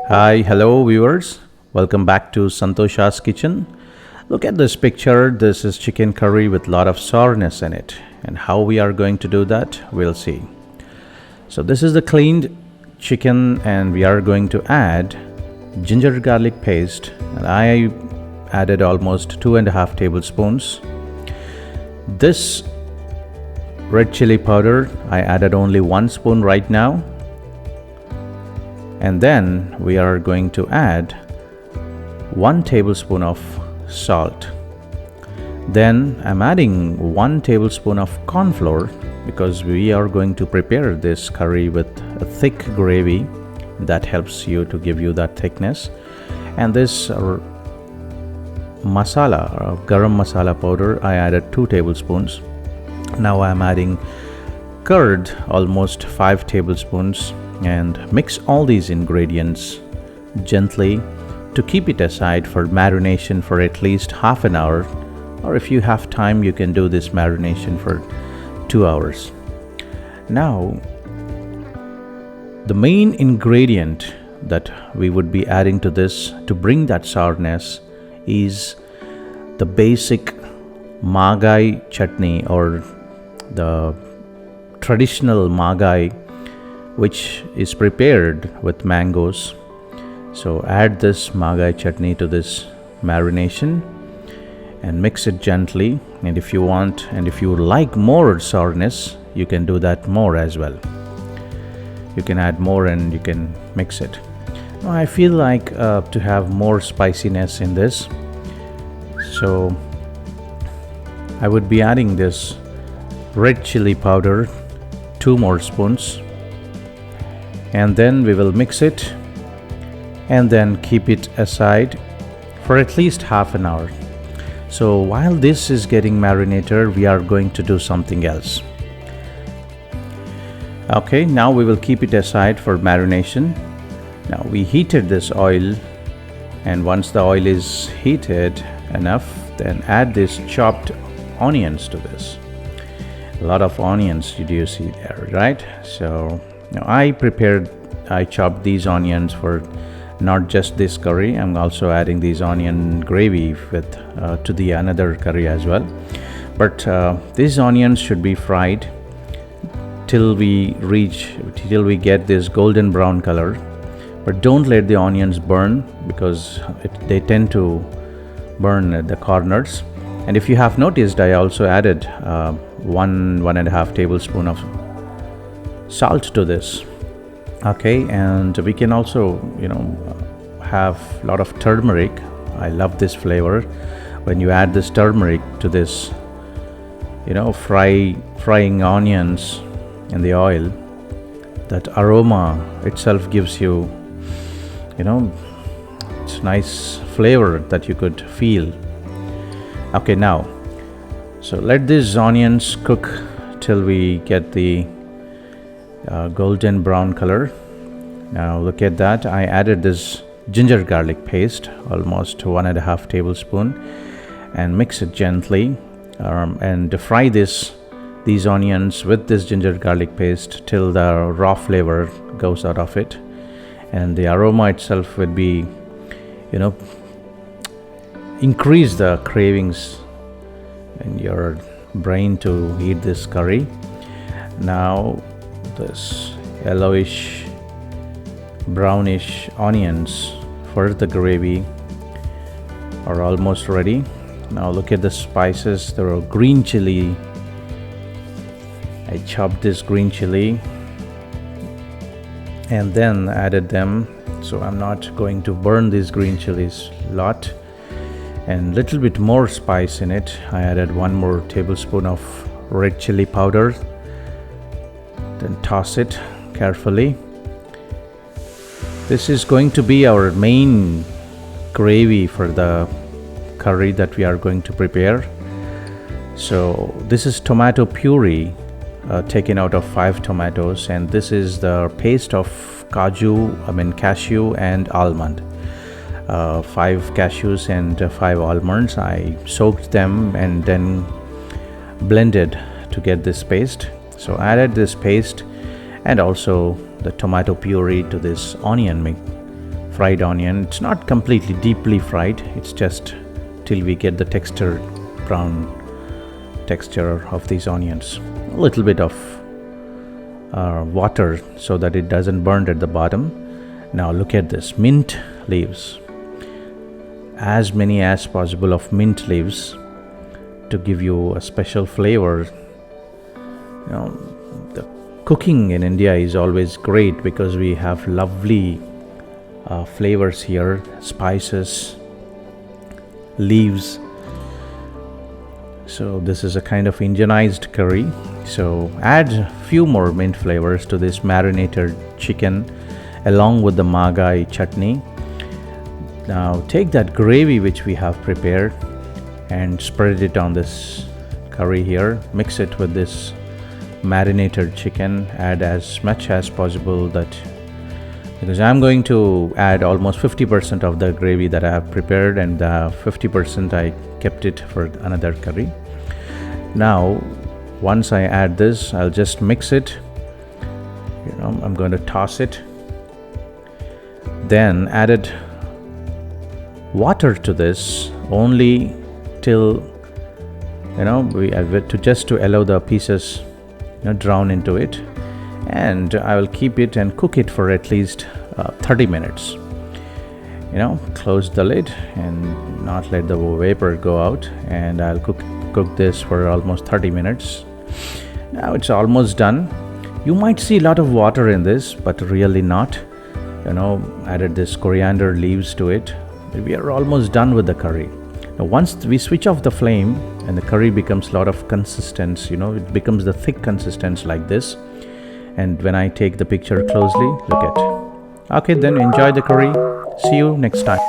Hi, hello viewers. Welcome back to Santosha's kitchen. Look at this picture. This is chicken curry with a lot of sourness in it. And how we are going to do that, we'll see. So this is the cleaned chicken and we are going to add ginger garlic paste. And I added almost 2.5 tablespoons. This red chili powder, I added only 1 spoon right now. And then we are going to add 1 tablespoon of salt. Then I'm adding 1 tablespoon of corn flour because we are going to prepare this curry with a thick gravy that helps you to give you that thickness. And this masala, garam masala powder, I added 2 tablespoons. Now I'm adding curd, almost 5 tablespoons, and mix all these ingredients gently to keep it aside for marination for at least half an hour, or if you have time you can do this marination for 2 hours. Now the main ingredient that we would be adding to this to bring that sourness is the basic Magai Chutney, or the traditional Magai, which is prepared with mangoes. So add this Magai Chutney to this marination and mix it gently. And if you want, and if you like more sourness, you can do that more as well. You can add more and you can mix it. Now I feel like to have more spiciness in this, so I would be adding this red chili powder, 2 more spoons, and then we will mix it and then keep it aside for at least half an hour. So while this is getting marinated, we are going to do something else. Okay, now we will keep it aside for marination. Now we heated this oil, and once the oil is heated enough, then add this chopped onions to this. A lot of onions did you see there, right? So now I chopped these onions for not just this curry. I'm also adding these onion gravy with to the another curry as well. But these onions should be fried till we get this golden brown color. But don't let the onions burn, because they tend to burn at the corners. And if you have noticed, I also added 1.5 tablespoon of salt to this. Okay, and we can also have a lot of turmeric. I love this flavor. When you add this turmeric to this frying onions in the oil, that aroma itself gives you it's nice flavor that you could feel. Okay, now so let these onions cook till we get the golden brown color. Now look at that. I added this ginger garlic paste, almost 1.5 tablespoon, and mix it gently and fry these onions with this ginger garlic paste till the raw flavor goes out of it, and the aroma itself would be increase the cravings in your brain to eat this curry. Now this yellowish brownish onions for the gravy are almost ready. Now look at the spices. There are green chili. I chopped this green chili and then added them, so I'm not going to burn these green chilies a lot. And little bit more spice in it. I added 1 more tablespoon of red chili powder. Then toss it carefully. This is going to be our main gravy for the curry that we are going to prepare. So this is tomato puree taken out of 5 tomatoes, and this is the paste of cashew and almond. 5 cashews and 5 almonds. I soaked them and then blended to get this paste. So added this paste and also the tomato puree to this onion, fried onion. It's not completely deeply fried, it's just till we get the texture, brown texture of these onions. A little bit of water so that it doesn't burn at the bottom. Now look at this, mint leaves. As many as possible of mint leaves to give you a special flavor. The cooking in India is always great because we have lovely flavors here, spices, leaves. So this is a kind of Indianized curry. So add a few more mint flavors to this marinated chicken along with the Magai Chutney. Now take that gravy which we have prepared and spread it on this curry here. Mix it with this marinated chicken. Add as much as possible, that because I'm going to add almost 50% of the gravy that I have prepared, and 50% I kept it for another curry. Now once I add this, I'll just mix it. I'm going to toss it. Then added water to this only till to allow the pieces drown into it, and I will keep it and cook it for at least 30 minutes. Close the lid and not let the vapor go out, and I'll cook this for almost 30 minutes. Now it's almost done. You might see a lot of water in this, but really not. Added this coriander leaves to it. We are almost done with the curry. Now once we switch off the flame and the curry becomes a lot of consistency, it becomes the thick consistency like this. And when I take the picture closely, look at. Okay, then enjoy the curry. See you next time.